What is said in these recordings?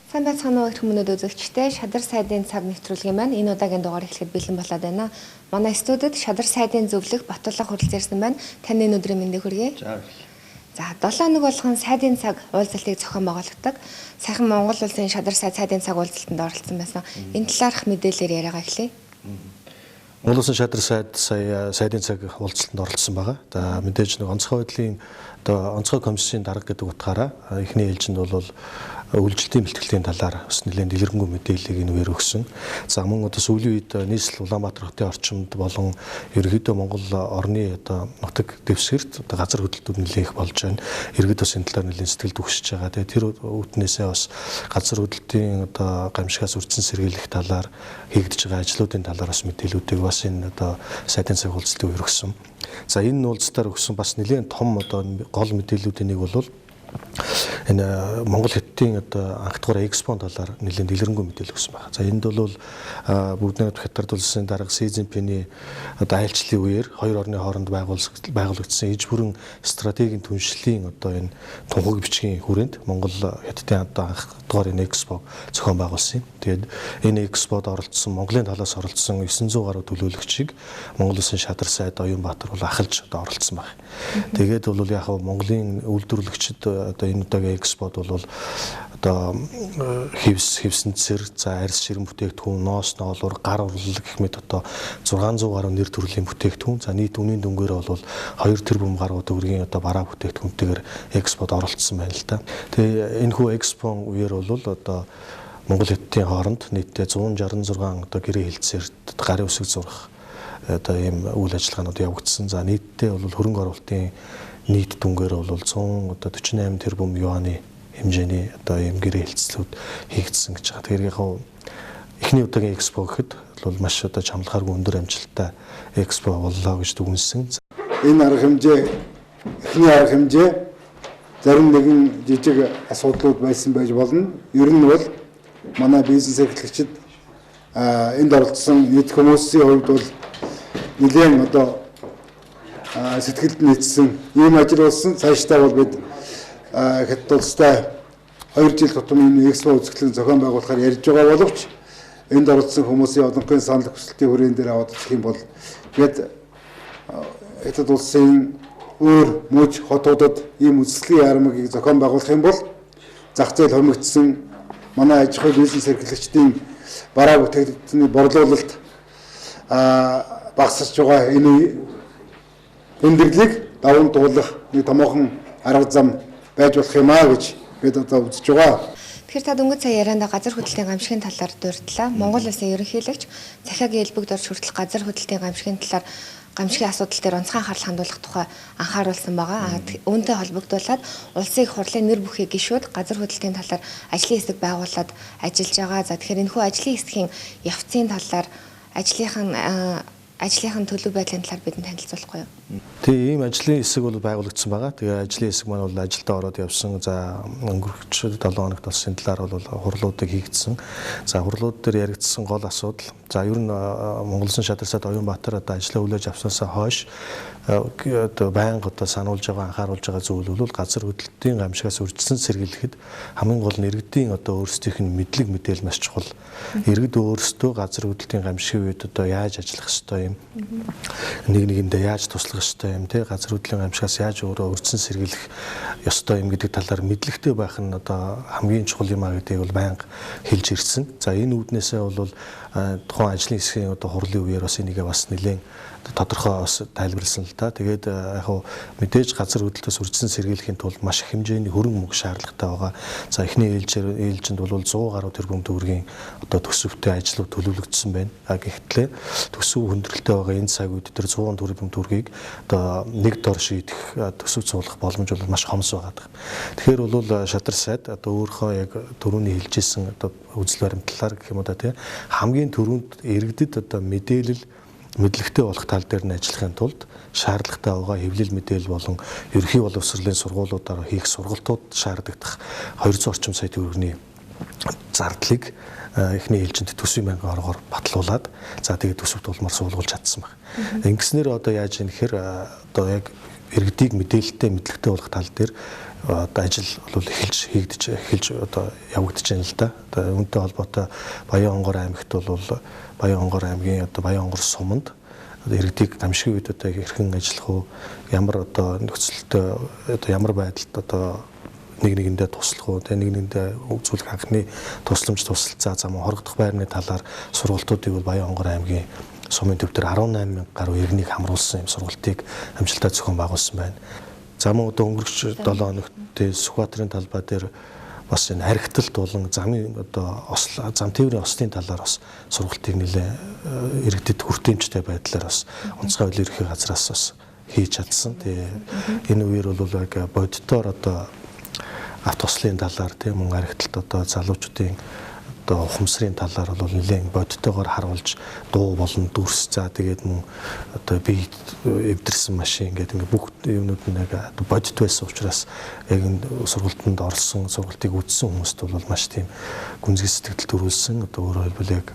Сайн байцгаана уу хүмүүд үзэгчтэй Шадар сайдын цаг нэвтрүүлгийн маань энэ удаагийн дугаар эхлэхэд бэлэн болоод байна. Манай студид Шадар сайдын зөвлөх Батулга хуралц ирсэн байна. Таны өнөөдрийн мэндийг хүргэе. За 7 хоног болгон сайдын цаг уулзалтыг зохион байгуулдаг. Сайхан Монгол улсын Шадар сайдын цаг уулзалтанд оролцсон байсан. Энэ талаарх мэдээлэлээр яриагаа эхлэе. Монгол улсын Шадар сая сайдын цаг уулзалтанд оролцсон байгаа. За мэдээж нэг онцгой байдлын онцгой комиссийн дарга гэдэг утгаараа эхний ээлжинд бол үйлчлэлийн бэлтгэлтийн талаар бас нэлээд дэлгэрэнгүй мэдээллийг энэгээр өгсөн. За мөн сүүлийн үед нийслэл Улаанбаатар хотын орчимд болон ерөнхийдөө Монгол орны нутаг дэвсгэрт газар хөдлөлтүүд нэлээд их болж байна. Иргэд бас энэ талаар нэлээд сэтгэл түгшиж байгаа. Тэгээ тэр үүднээсээ бас газар хөдлөлтийн гамшигаас үрдсэн сэргийлэх талаар хийгдэж байгаа ажлуудын талаар бас мэдээллүүдийг бас энэ сайдын цаг уулзалтын үеэр өгсөн. За энэ уулзалтаар өгсөн бас нэлээд том гол мэдээллүүдийн нэг бол энэ Монгол хотын анх дугаар экспон талаар нэлээд дэлгэрэнгүй мэдээлэл өгсөн байна. За энд бол бүгд хятад улсын дарга Си Цзиньпиний айлчлалын үеэр хоёр орны хооронд байгуулагдсан иж бүрэн стратегийн түншлэлийн энэ тунхаг бичгийн хүрээнд Монгол хятадын анх дугаар энэ экспо зохион байгуулсан юм. Тэгээд энэ экспод оролцсон Монголын талаас оролцсон 900 гаруй төлөөлөгчийг Монгол улсын Шадар сайд Оюнбаатар бол ахалж оролцсон байна. Тэгээд бол яг Монголын үйлдвэрлэгчид энэ удаагийн экспод бол хевсэнцэр, за арьс ширэн бүтээгдэхүүн, ноос ноолуур, гар урлал гэх мэт 600 гаруй нэр төрлийн бүтээгдэхүүн, за нийт үнийн дүнгээр бол 2 тэрбум гаруй төгрөгийн бараа бүтээгдэхүүнтэйгээр экспод оролцсон байна л да. Тэгээ энэ хүү экспон үеэр бол Монгол хотын хооронд нийтдээ 166 гэрээ хэлцээр гарын үсэг зурах ийм үйл ажиллагаанууд явагдсан. За нийтдээ бол хөрөнгө оруулалтын нийт дүнгээр бол 148 тэрбум юаны хэмжээний ийм гэрээ хэлцлүүд хийгдсэн гэж байгаа. Тэгэхээр яг эхний удаагийн экспо гэхэд бол маш чамлахааргүй өндөр амжилттай экспо боллоо гэж дүгнсэн. Энэ арга хэмжээ эхний арга хэмжээ зарим нэгэн жижиг асуудлууд байсан байж болно. Ер нь бол манай бизнес эрхлэгчид энд оролцсон нийт хүмүүсийн хувьд бол нэлээд сэтгэлд нийцсэн ийм ажил болсон. Цаашдаа бол бид хятад улстай 2 жил тутам энэ экспо үзэсгэлэн зохион байгуулахаар ярьж байгаа боловч энд оролцсон хүмүүсийн олонхын санал хүсэлтийн хүрээнд дээр аваад үзэх юм бол тэгээд хятад улсын өөр мөж хотуудад ийм үзэсгэлэн яармыг зохион байгуулах юм бол зах зээл хомигдсон манай аж ахуй бизнес эрхлэгчдийн бараа бүтээгдэхүүний борлуулалт багасж байгаа энэ өндөрлийг даван туулах нэг томоохон арга зам байж болох юм аа гэж бид үзэж байгаа. Тэгэхээр та дөнгөж сая ярианда газар хөдлөлтийн гамшигын талаар дурдлаа. Монгол улсын ерөнхийлөгч цахиагийн элбэгд орж хүртэл газар хөдлөлтийн гамшигын талаар гамшигын асуудал дээр онцгой анхаарал хандуулах тухай анхааруулсан байгаа. Үүнтэй холбогдуулаад улсын их хурлын нэр бүхий гишүүд газар хөдлөлтийн талаар ажлын хэсэг байгуулад ажиллаж байгаа. За тэгэхээр энэхүү ажлын хэсгийн явцын талаар ажлынхын төлөв байдлын талаар бидэнд танилцуулахгүй юу? Тэгээ ийм ажлын хэсэг бол байгуулагдсан байгаа. Тэгээ ажлын хэсэг маань бол ажилдаа ороод явсан. За өнгөрч 7 хоногт болсон талаар бол хурлуудыг хийгдсэн. За хурлууд дээр яригдсан гол асуудал. За ер нь Монгол улсын Шадар сайд Оюнбаатар ажлаа хүлээж авсанасаа хойш байнга сануулж байгаа анхааруулж байгаа зүйл бол газар хөдлөлтийн гамшигаас үржсэн сэргийлэхэд хамгийн гол нь иргэдийн өөрсдийнх нь мэдлэг мэдээлэл маш чухал. Иргэд өөрсдөө газар хөдлөлтийн гамшигын үед яаж ажиллах ёстой юм, нэг нэгэндээ яаж туслах ёстой юм, газар хөдлөлийн гамшигаас яаж өөрөө үржсэн сэргийлэх ёстой юм гэдэг талаар мэдлэгтэй байх нь хамгийн чухал юм а гэдгийг бол байнга хэлж ирсэн. За энэ үүднээсээ бол тухайн ажлын хэсгийн хурлын үеэр бас энийг бас нэлээд тодорхой бас тайлбарлсан л да. Тэгээд яг мэдээж газар хөдлөлтөөс үржсэн сэргийлэхийн тулд маш их хэмжээний хөрөнгө мөнгө шаардлагатай байгаа. За эхний ээлжинд бол 100 гаруй тэрбум төгрөгийн төсөвтэй ажлууд төлөвлөгдсөн байна. Гэхдээ төсөв хүндрэлтэй байгаа энэ цаг үед тэр 100 тэрбум төгрөгийг нэг дор шийдэх төсөв цуглах боломж бол маш хомс байгаа. Тэгэхээр бол Шадар сайд өөрийнхөө яг түрүүний хэлжсэн үзэл баримтлалаар гэх юм уу хамгийн түрүүнд иргэдэд мэдлэгтэй болох тал дээр нь ажиллахын тулд шаардлагатай байгаа хэвлэл мэдээлэл болон ерөнхий боловсролын сургуулиудаар хийх сургалтууд шаардагдах 200 орчим сая төгрөгийн зардлыг эхний ээлжинд төсвийн мөнгө оргоор батлуулад за тэгээд төсөвт улмаар суулгуулж чадсан байна. Ингэснээр яаж юм гэхээр яг иргэдийг мэдээлэлтэй мэдлэгтэй болох тал дээр одоо ажил бол эхэлж одоо явагдаж байна л да. Одоо үүнтэй холбоотой Баян-Онгор аймагт бол Баян-Онгор аймгийн одоо Баян-Онгор суманд иргэдийг гамшигын үед одоо хэрхэн ажиллах уу, ямар одоо нөхцөлтэй одоо ямар байдалд одоо нэгэндээ туслах уу, нэгэндээ үзүүлэх анхны тусламж тусалцаа зам хорогдох байрны талаар сургалтуудыг бол Баян-Онгор аймгийн сумын төв дээр 18,000 гаруй иргэнийг хамруулсан юм сургалтыг амжилттай зохион байгуулсан байна. За мөн одоо өнгөрч 7 хоногт Сүхбаатарын талбай дээр бас энэ харигталт болон замын одоо зам тээврийн ослын талаар бас сургалтыг нэлээ иргэдэд хүртээмжтэй байдлаар бас онцгой хуулийн ерхий газраас бас хийж чадсан. Тэгээ энэ үеэр бол яг боддоор одоо авто ослын талаар тийм мөн харигталт одоо залуучуудын одоо ухамсарын талаар бол нэлээд бодтойгоор харуулж дуу болон дүрс за тэгээд мөн одоо би эвдэрсэн машин гэдэг ингээ бүх юмнууд нэг бодит байсан учраас яг энэ сургалтанд орсон сургалтыг үзсэн хүмүүст бол маш тийм гүнзгий сэтгэл төрүүлсэн одоо өөрөөр хэлбэл яг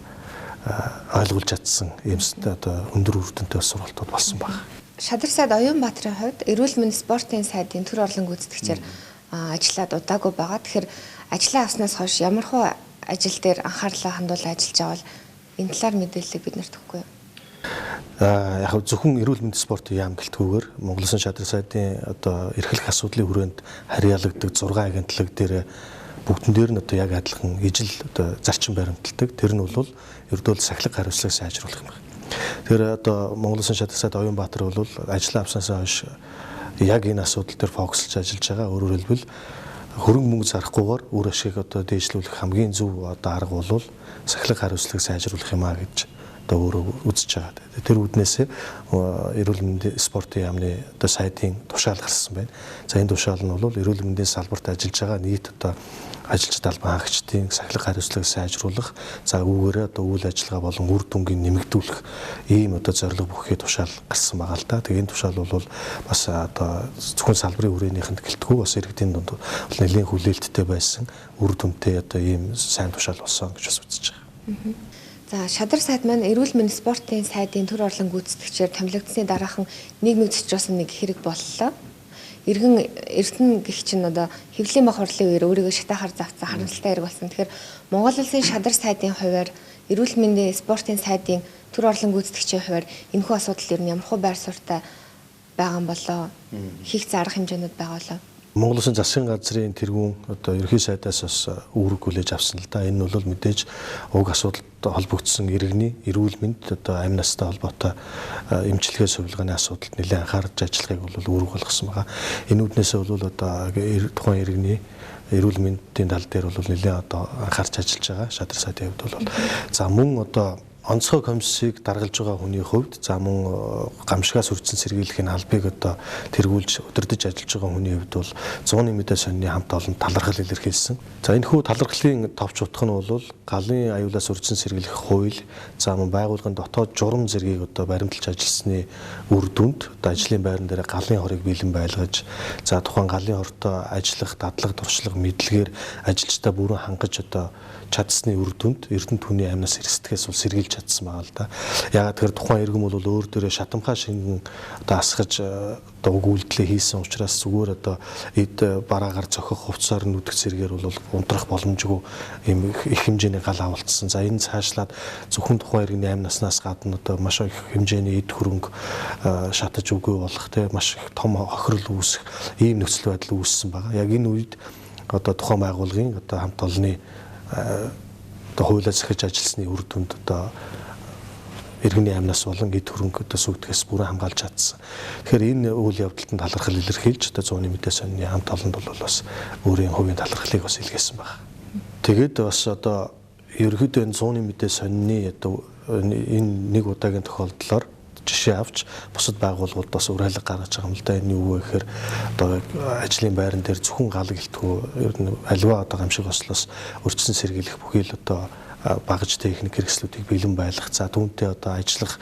ойлгуулж чадсан юмстай одоо өндөр үр дүнтэй сургалтууд болсон байна. Шадар сайд Оюнбаатарын хувьд эрүүл мэндийн спортын сайдын төр орлон гүйцэтгэгчээр ажиллаад удаагүй байгаа. Тэгэхээр ажлаа авснаас хойш ямархуу ажил дээр анхаарлаа хандуулж ажиллаж байгаа бол энэ талаар мэдээлэл бид нарт өгөхгүй юу? Яг зөвхөн эрүүл мэндийн спортын яам гэлтгүүгээр Монгол Улсын шадар сайдын одоо эрхлэх асуудлын хүрээнд харьяалагддаг 6 агентлаг дээр бүгдэн дээр нь одоо яг адилхан ижил одоо зарчим баримталдаг. Тэр нь бол ердөө сахилга хариуцлагыг сайжруулах юм байна. Тэр одоо Монгол Улсын шадар сайд Оюнбаатар бол ажлаа авснаас хойш яг энэ асуудал дээр фокуслж ажиллаж байгаа. Өөрөөр хэлбэл хөрөнгө мөнгө зарахгүйгээр үр ашиг одоо дээшлүүлэх хамгийн зөв одоо арга бол сахилга хариуцлагыг сайжруулах юм а гэж одоо өөрөө үзэж байгаа. Тэр үүднээсээ эрүүл мэндийн спортын яамны одоо сайдын тушаал гарсан байна. За энэ тушаал нь бол эрүүл мэндийн салбарт ажиллаж байгаа нийт одоо ажилчид албан хаагчдын сахилга хариуцлагыг сайжруулах, за үүгээрээ одоо үйл ажиллагаа болон үр дүнгийн нэмэгдүүлэх ийм одоо зорилго бүхий тушаал гарсан байгаа л да. Тэгээ энэ тушаал бол бас одоо зөвхөн салбарын хүрээнийхэнд гэлтгүй бас иргэдийн дунд нэлийн хүлээлттэй байсан үр дүнтэй одоо ийм сайн тушаал болсон гэж бас үзэж байгаа. За шадар сайд маань эрүүл мэндийн спортын сайдын төр орлон гүйцэтгэгчээр томилогдсны дараахан нэг цэцроосон нэг хэрэг боллоо. Эрдэнэ гэх чинь одоо хэвлэлийн бах хурлын үеэр өөрийгөө шатаахаар завцсан харамсалтай хэрэг болсон. Тэгэхээр Монгол Улсын шадар сайдын хувьар эрүүл мэндийн спортын сайдын төр орлон гүйцэтгэгчийн хувьар энэхүү асуудал ер нь ямархуу байр суурьтай байгаа юм болоо хийх арга хэмжээнүүд байгаа болоо. Монгол Улсын засгийн газрын тэргүүн одоо ерхий сайдаас бас үүрэг хүлээж авсан л да. Энэ нь бол мэдээж уг асуудалтай холбогдсон иргэний эрүүл мэнд одоо амь настай холбоотой эмчилгээ сувилгааны асуудалд нэлээд анхаарч ажиллахыг бол үүрэг болгосон байгаа. Энэ үднээсээ бол одоо тухайн иргэний эрүүл мэндийн тал дээр бол нэлээд одоо анхаарч ажиллаж байгаа. Шадар сайдын хувьд бол за мөн одоо онцгой комиссийг даргалж байгаа хүний хувьд за мөн гамшигаас үрдсэн сэргийлэхийн албыг одоо тэргүүлж удирдах ажиллаж байгаа хүний хувьд бол 100-ны мэдээ сонины хамт олон талархал илэрхийлсэн. За энэ хүү талархлын товч утга нь бол галын аюулаас үрдсэн сэргийлэх хууль, за мөн байгууллагын дотоод журам зэргийг одоо баримталж ажилласны үр дүнд одоо ажлын байран дээр галын хорыг бэлэн байлгаж, за тухайн галын хортой ажиллах, дадлаг, туршлага, мэдлэгээр ажилчдаа бүрэн хангаж одоо чадсны үр дүнд эрдэнэ түүний амнаас эрсдэхээс бол сэргийлж чадсан байгаа л да. Яагаад тэгэхээр тухайн иргэн бол өөр дээрээ шатамхаа шингэн одоо асгаж одоо өгүүлдлээ хийсэн учраас зүгээр одоо эд бараагаар зохих хувцсаар нүдэх зэрэгээр бол унтрах боломжгүй ийм их хэмжээний гал авалтсан. За энэ цаашлаад зөвхөн тухайн иргэний амь наснаас гадна одоо маш их хэмжээний эд хөрөнгө шатаж үгүй болох те маш их том хохирол үүсэх ийм нөхцөл байдал үүссэн байгаа. Яг энэ үед одоо тухайн байгууллагын одоо хамт олонны одоо хуулиар захиж ажилласны үр дүнд одоо иргэний амнаас болон эд хөрөнгө одоо сүгдгээс бүрэн хамгаалж чадсан. Тэгэхээр энэ үйл явдалд талархал илэрхийлж одоо 100-ны мэдээ сонины хамт олонд бол бас өөрийн хувийн талархлыг бас илгээсэн байна. Тэгээд бас одоо ерөнхийдөө энэ 100-ны мэдээ сонины одоо энэ нэг удаагийн тохиолдлоор жишээ авч бусад байгууллагууд бас уриалга гаргаж байгаа юм л да. Энэ юу вэ гэхээр одоо ажлын байран дээр зөвхөн гал гэлтгүү ер нь аливаа одоо гамшиг ослоос өрчсөн сэргийлэх бүхий л одоо багаж техник хэрэгслүүдийг бэлэн байлгах, за түүнтэй одоо ажиллах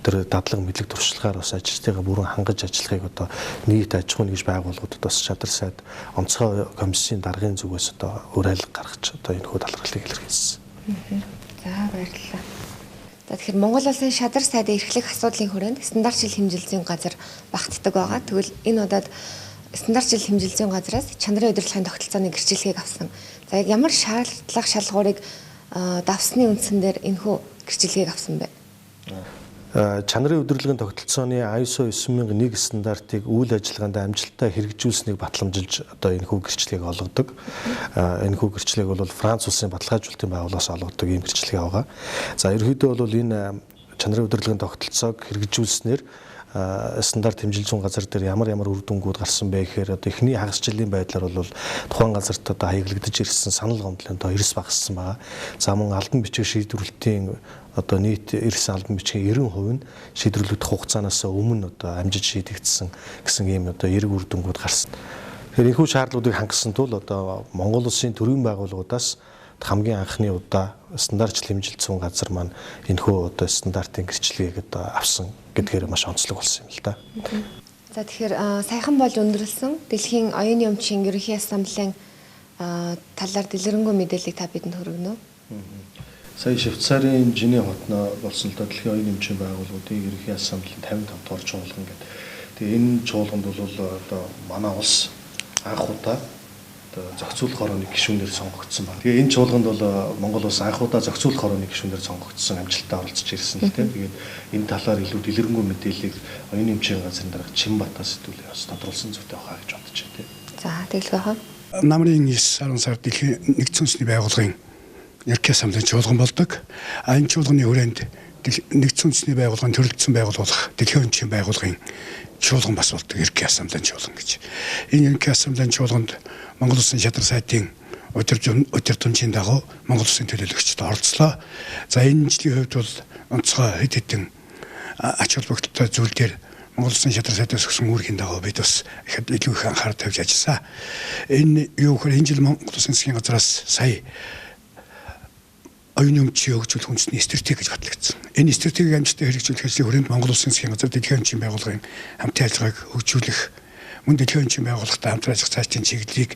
тэр дадлаг мэдлэг туршлагаар бас ажилтнаа бүрэн хангаж ажиллахыг одоо нийт аж ахуйн нэгж байгууллагуудад бас шадар сайд онцгой комиссийн даргын зүгээс одоо уриалга гаргаж одоо энэ хүү талархлыг илэрхийлсэн. За баярлалаа. За тэгэхээр Монгол Улсын шадар сайдын эрхлэх асуудлын хүрээнд стандарт шил хэмжилзийн газар багтдаг байгаа. Тэгвэл энэ удаад стандарт жил хэмжил зүйн газраас чанарын удирдлагын тогтолцооны гэрчилгээг авсан. За яг ямар шаардлага шалгуурыг давсны үндсэн дээр энэхүү гэрчилгээг авсан бэ? Чанарын удирдлагын тогтолцооны ISO 9001 стандартыг үйл ажиллагаанд амжилттай хэрэгжүүлсэнийг батламжилж одоо энэхүү гэрчлэгийг олгодог. Энэхүү гэрчлэгийг бол Франц улсын баталгаажуулалтын байгууллагаас олгодог ийм гэрчлэг байгаа. За ерөнхийдөө бол энэ чанарын удирдлагын тогтолцоог хэрэгжүүлснээр стандарт хэмжил зүйн газар дээр ямар үр дүнгууд гарсан бэ гэхээр одоо эхний хагас жилийн байдлаар бол тухайн газарт одоо хаяглагдаж ирсэн санал гомдлын одоо эрс багассан байгаа. За мөн албан бичиг шийдвэрлэлтийн одоо нийт ирсэн албан бичгийн 90% нь шийдвэрлэгдэх хугацаанаас өмнө одоо амжиж шийдэгдсэн гэсэн ийм одоо эрг үр дүнгууд гарсан. Тэгэхээр энэхүү шаардлагуудыг хангасан тул одоо Монгол улсын төрийн байгууллагуудаас хамгийн анхны удаа стандарт хэмжилт зүйн газар маань энэхүү одоо стандартын гэрчлэгийг одоо авсан гэдгээр маш онцлог болсон юм л да. За тэгэхээр саяхан болж өндөрлсөн Дэлхийн оюуны өмчийн ерөнхий ассамблеийн талаар дэлгэрэнгүй мэдээллийг та бидэнд хүргэнэ үү? Сая Швейцарын Женев хотно болсон л да Дэлхийн оюуны өмчийн байгууллагуудын ерөнхий ассамблеийн 55 дугаар чуулган гэдэг. Тэгээ энэ чуулганд бол одоо манай улс анх удаа зохицуулах хорооны гишүүнээр сонгогдсон байна. Тэгээ энэ чуулганд бол Монгол улс анх удаа зохицуулах хорооны гишүүнээр сонгогдсон амжилттай оролцож ирсэн л тийм. Тэгээд энэ талаар илүү дэлгэрэнгүй мэдээллийг оюуны өмчийн газрын дарга Чинбатаас сэтгүүлээ бас тодруулсан зүйтэй авах гэж бодож байна тийм. За тэгэлгүй хаа. Намрын 9 сар Дэлхийн нэгдсэн үндэсний байгууллагын ерөнхий ассамблеийн чуулган болдог. Энэ чуулганы хүрээнд нэгдсэн үндэсний байгууллагын төрөлдсөн байгууллага Дэлхийн өмчийн байгууллагын чуулган бас болдог ерөнхий ассамблеийн чуулган гэж. Энэ ерөнхий ассамблеийн чуулганд Монгол Улсын шадар сайтын удирдамжийн дагуу Монгол Улсын төлөөлөгчд оролцлоо. За энэ жилийн хувьд бол онцгой хэд хэдэн ач холбогдолтой зүйл дээр Монгол Улсын шадар сайтаас өгсөн үүргийн дагуу бид бас ихэд илүү их анхаарал тавьж ажилласан. Энэ юу гэхээр энэ жил Монгол Улсын засгийн газраас сая оюуны өмчийн хөгжүүлэх үндэсний стратеги гэж батлагдсан. Энэ стратегийг амжилттай хэрэгжүүлэх ажлын хүрээнд Монгол Улсын засгийн газар Дэлхийн өмчийн байгууллагын хамтын ажиллагааг хөгжүүлэх, мөн Дэлхийн өмчийн байгууллагатай хамтран ажиллах цаашдын чиглэлийг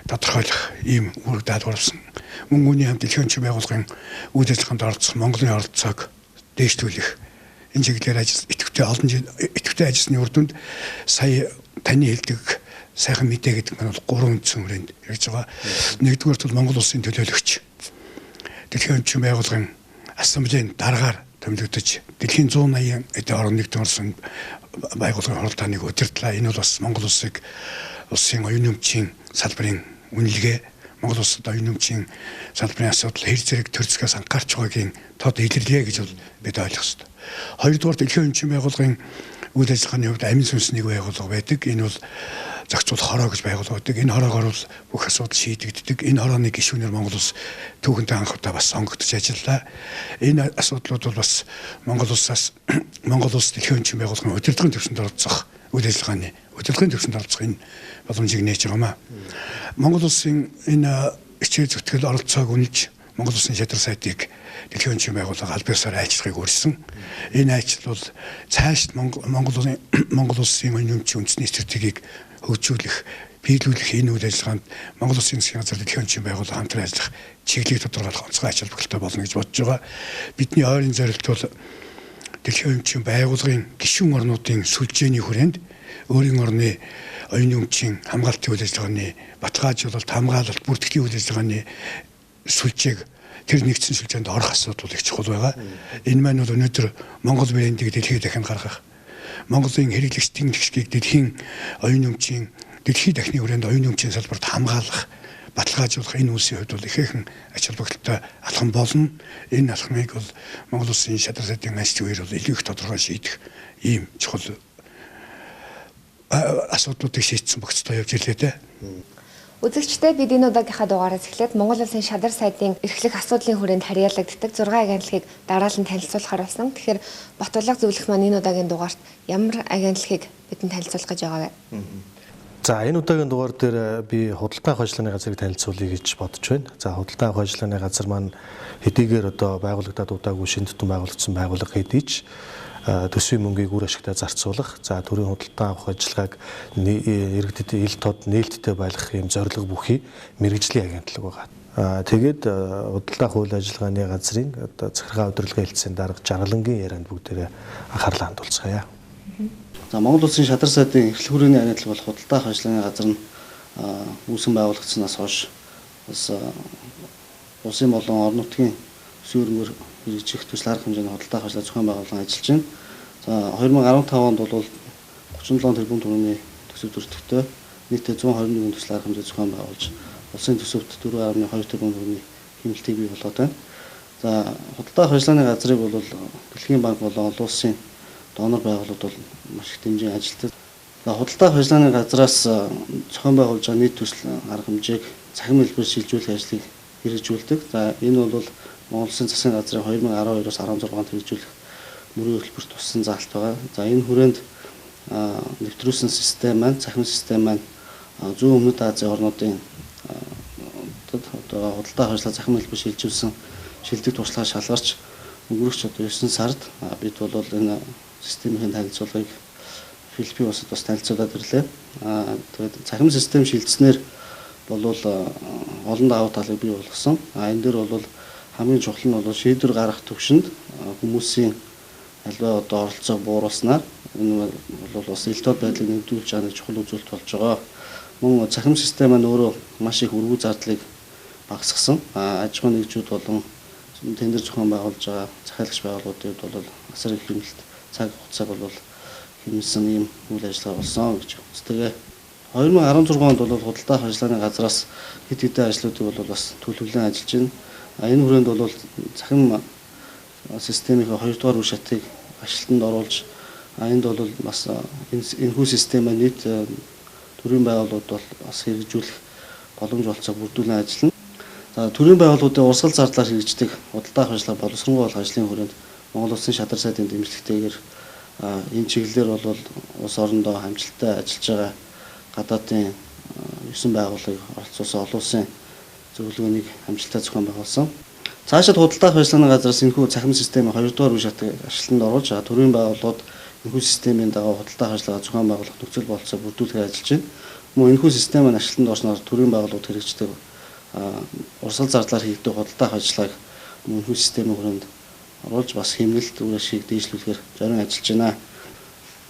тодорхойлох ийм үүрэг даатгуулсан. Мөн үүний хамт Дэлхийн өмчийн байгууллагын үйл ажиллагаанд оролцох Монголын оролцоог дээшлүүлэх энэ чиглэлээр идэвхтэй ажилласны үр дүнд сая таны хэлдэг сайхан мэдээ гэдэг нь бол 3 үндсэн хүрээнд ярьж байгаа. Нэгдүгээрт бол Монгол Улсын төлөөлөгч Дэлхийн өмчийн байгууллагын ассамблеийн дараагаар томилогдож дэлхийн 180 эдийн орон нэгдсэн орсон байгууллагын хуралдааныг удирдлаа. Энэ бол бас Монгол улсын оюуны өмчийн салбарын үнэлгээ, Монгол улсад оюуны өмчийн салбарын асуудал хэр зэрэг төрцгөөс анхаарч байгаагийн тод илэрлэе гэж бол бид ойлгох ёстой. Хоёрдугаар Дэлхийн өмчийн байгууллагын үйл ажиллагааны хувьд амин сүнсний байгууллага байдаг. Энэ бол зохицуулах хороо гэж байгуулдаг. Энэ хороогоор бол бүх асуудал шийдэгддэг. Энэ хорооны гишүүнээр Монгол улс түүхэнтэй анх удаа бас сонгогдож ажиллаа. Энэ асуудлууд бол бас Монгол улс Дэлхийн өмчийн байгууллагын удирдлагын төвшөнд оролцох үйл ажиллагааны төвшөнд оролцох энэ боломжийг нээж байгаамаа. Монгол улсын энэ хичээл зүтгэл оролцоог үнэлж Монгол улсын шадар сайтыг Дэлхийн өмчийн байгууллага аль биесээр айлчлахыг урьсан. Энэ айлчлал бол цаашд Монгол улсын оюуны өмчийн үндэсний стратегийг хөгжүүлэх, биелүүлэх энэ үйл ажиллагаанд Монгол Улсын засгийн газар Дэлхийн өмчийн байгууллага хамтран ажиллах чиглэлийг тодорхойлох онцгой ач холбогдолтой болно гэж бодож байгаа. Бидний ойрын зорилт бол Дэлхийн өмчийн байгууллагын гишүүн орнуудын сүлжээний хүрээнд өөрийн орны оюуны өмчийн хамгаалтын үйл ажиллагааны баталгаажуулалт, хамгаалалт, бүртгэлийн үйл ажиллагааны сүлжээг тэр нэгдсэн сүлжээнд орох асуудал их чухал байгаа. Энэ маань бол өнөөдөр Монгол брендийг дэлхийд дахин гаргах, Монголын хэрэглэгч тэмдэгчдийг дэлхийн оюуны өмчийн дэлхийн дахны хүрээнд оюуны өмчийн салбарт хамгаалах, баталгаажуулах энэ үйлсийн хувьд бол ихээхэн ач холбогдолтой алхам болно. Энэ алхмыг бол Монгол Улсын шадар сайтын ажлын үеэр бол илүү их тодорхой шийдэх ийм чухал асуудлуудыг шийдсэн бохцтой явж ирлээ дээ. Үзэгчдээ бид энэ удаагийнхаа дугаараас эхлээд Монгол Улсын шадар сайтын эрхлэх асуудлын хүрээнд харьяалагддаг 6 агентлагийг дараалан танилцуулахаар болсон. Тэгэхээр Батбалга зөвлөх маань энэ удаагийн дугаарт ямар агентлагийг бидэнд танилцуулах гэж байгаа вэ? За энэ удаагийн дугаар дээр би худалдан авах ажиллагааны газрыг танилцуулъя гэж бодож байна. За худалдан авах ажиллагааны газар маань хэдийгээр одоо байгуулагдаад удаагүй шинэ тутам байгуулагдсан байгууллага хэдий ч төсвийн мөнгийг үр ашигтай зарцуулах, за төрийн худалдан авах ажиллагааг иргэдэд ил тод нээлттэй байлгах юм зорилго бүхий мэргэжлийн агентлаг байгаа. Тэгээд худалдан авах үйл ажиллагааны газрын одоо захиргаа удирдлагын хэлтсийн дарга Жаргалангийн ярианд бүгдээрээ анхаарлаа хандуулцгаая. За Монгол Улсын шадар сайдын эхлэл хүрээний агентлаг болох худалдаа авах ажиллагааны газар нь үүсгэн байгуулагдсанаас хойш бас улсын болон орон нутгийн төсвийн хөрөнгөөр хэрэгжих төсөл арга хэмжээний худалдаа авах ажиллагаа зохион байгуулан ажиллаж байна. За 2015 онд бол 37 тэрбум төгрөгийн төсөв төрөлтөй нийтдээ 121 төсөл арга хэмжээ зохион байгуулж улсын төсөвт 4.2 тэрбум төгрөгийн хэмнэлтийг бий болгоод байна. За худалдаа авах ажиллагааны газрыг бол Дэлхийн банк болон олон улсын донор байгууллагууд бол маш их дэмжин ажилладаг. За худалдаа авах ажиллагааны газраас зохион байгуулж байгаа нийт төсөл арга хэмжээг цахим хэлбэр шилжүүлэх ажлыг хэрэгжүүлдэг. За энэ бол Монгол Улсын засгийн газрын 2012-оос 16 онд хэрэгжүүлэх мөрийн хөтөлбөрт туссан заалт байгаа. За энэ хүрээнд нэвтрүүлсэн систем маань, цахим систем маань зүүн өмнөд Азийн орнуудын одоо худалдаа авах ажиллагаа цахим хэлбэр шилжүүлсэн шилдэг туршлагаа шалгарч өнгөрөх 9 сард бид бол энэ системийн танилцуулгыг Филиппин улсад бас танилцуулаад ирлээ. Тэгээд цахим систем шилжснээр бол олон давуу талыг бий болгосон. Энэ дээр бол хамгийн чухал нь бол шийдвэр гаргах төвшөнд хүмүүсийн альва одоо оролцоог бууруулснаар энэ бол бас ил тод байдлыг нэмэгдүүлж байгаа нэг чухал үзүүлэлт болж байгаа. Мөн цахим систем маань өөрөө маш их өргүү зардлыг багасгасан. Аж ахуйн нэгжүүд болон тендер зохион байгуулж байгаа захиалагч байгууллагуудад бол асар их хэмнэлт цаг хугацааг бол хэмнэсэн ийм үйл ажиллагаа болсон гэж үздэг. 2016 онд бол худалдаа авах ажиллагааны газраас хэд хэдэн ажлуудыг бол бас төлөвлөн ажиллаж байна. Энэ хүрээнд бол цахим системийн 2 дугаар үе шатыг ажилтнанд оруулж энд бол бас энэхүү системээ нийт төрийн байгууллагууд бол бас хэрэгжүүлэх боломж олцоо бүрдүүлэн ажиллана. За төрийн байгууллагуудын урсгал зардлаар хэрэгждэг худалдаа авах ажиллагаа боловсронгуй болох ажлын хүрээнд Монгол Улсын шадар сайдын дэмжлэгтэйгээр энэ чиглэлээр бол улс орондоо хамжилттай ажиллаж байгаа гадаадын 9 байгууллагыг оролцуулсан олон улсын зөвлөгөөнийг хамжилттай зохион байгуулсан. Цаашид худалдаа авах ажиллагааны газраас энэхүү цахим системийн 2 дугаар үе шатыг ажилтнанд оруулж төрийн байгууллагууд энэхүү системийн дагуу худалдаа авах ажиллагаа зохион байгуулах нөхцөл болцоо бүрдүүлэхээр ажиллаж байна. Мөн энэхүү системийн ажилтнанд орсноор төрийн байгууллагууд хэрэгждэг урсгал зардлаар хийгдэх худалдаа авах ажиллагааг энэхүү системийн хүрээнд оруулж бас хэмнэлт үр ашгийг дээшлүүлэхээр зорин ажиллаж байна.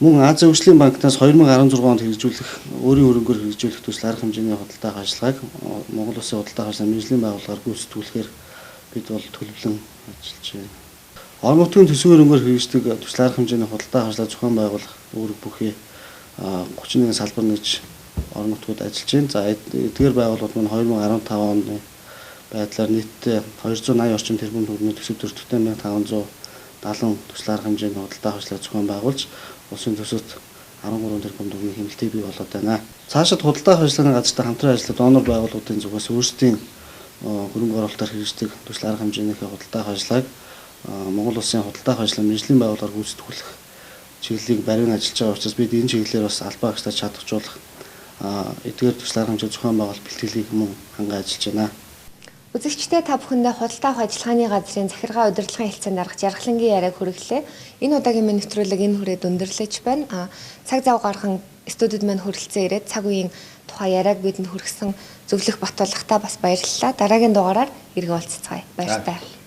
Мөн Азийн хөгжлийн банкнаас 2016 онд хэрэгжүүлэх өөрийн хөрөнгөөр хэрэгжүүлэх төсөл арга хэмжээний худалдаа авах ажиллагааг Монгол Улсын худалдаа авах ажиллагааны мэргэжлийн байгууллагаар гүйцэтгүүлэхээр бид бол төлөвлөн ажиллаж байна. Орон нутгийн төсвийн хөрөнгөөр хэрэгждэг төсөл арга хэмжээний худалдаа авах ажиллагаа зохион байгуулах үүрэг бүхий 31 салбар нэгж орон нутгууд ажиллаж байна. За эдгээр байгууллагууд маань 2015 оны байдлаар нийтдээ 280 орчим тэрбум төгрөгийн төсөв төрөлттэй 1570 төсөл арга хэмжээний худалдаа авах ажиллагаа зохион байгуулж улсын төсөвт 13 тэрбум төгрөгийн хэмнэлтийг бий болгоод байна. Цаашид худалдаа авах ажиллагааны газартай хамтран ажиллах донор байгууллагуудын зүгээс өөрсдийн хөрөнгө оруулалтаар хэрэгждэг төсөл арга хэмжээнийхээ худалдаа авах ажиллагааг Монгол Улсын худалдаа авах ажиллагааны мэргэжлийн байгууллагаар гүйцэтгүүлэх чиглэлийг барин ажиллаж байгаа учраас бид энэ чиглэлээр бас албаа агштаа чадахжуулах эдгээр төсөл арга хэмжээ зохион байгуулалт бэлтгэлийг мөн ханган ажиллаж байна. Үзэгчдээ та бүхэндээ худалдаа авах ажиллагааны газрын захиргаа удирдлагын хэлцээнд дарах жаргалангийн яриаг хүргэлээ. Энэ удаагийн минь нэвтрүүлэг энэ хүрээд өндөрлөж байна. Цаг зав гархан студид маань хүрэлцэн ирээд цаг үеийн тухай яриаг бидэнд хүргэсэн зөвлөх Батболготой бас баярлалаа. Дараагийн дугаараар эргээ уулзцгаая. Баяр таа.